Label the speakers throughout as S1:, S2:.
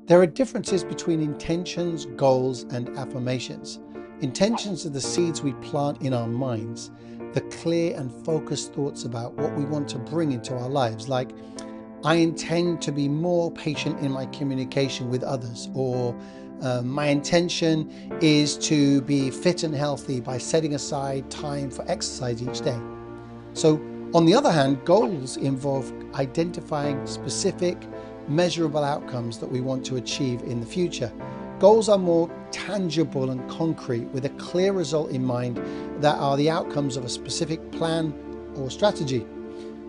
S1: There are differences between intentions, goals, and affirmations. Intentions are the seeds we plant in our minds, the clear and focused thoughts about what we want to bring into our lives, like, I intend to be more patient in my communication with others, or my intention is to be fit and healthy by setting aside time for exercise each day. So, on the other hand, goals involve identifying specific, measurable outcomes that we want to achieve in the future. Goals are more tangible and concrete, with a clear result in mind that are the outcomes of a specific plan or strategy.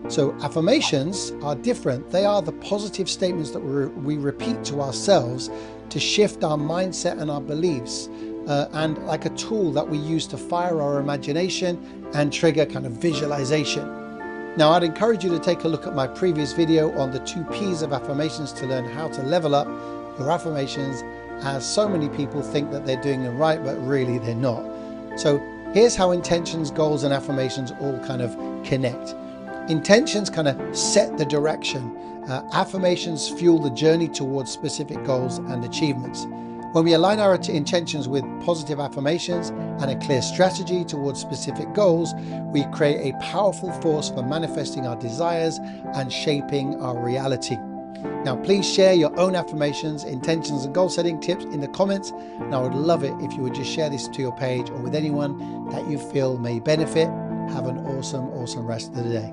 S1: So affirmations are different. They are the positive statements that we repeat to ourselves to shift our mindset and our beliefs, and like a tool that we use to fire our imagination and trigger kind of visualization. Now, I'd encourage you to take a look at my previous video on the 2 P's of affirmations to learn how to level up your affirmations, as so many people think that they're doing them right, but really they're not. So here's how intentions, goals, and affirmations all kind of connect. Intentions kind of set the direction. Affirmations fuel the journey towards specific goals and achievements. When we align our intentions with positive affirmations and a clear strategy towards specific goals, we create a powerful force for manifesting our desires and shaping our reality. Now, please share your own affirmations, intentions, and goal setting tips in the comments. And I would love it if you would just share this to your page or with anyone that you feel may benefit. Have an awesome rest of the day.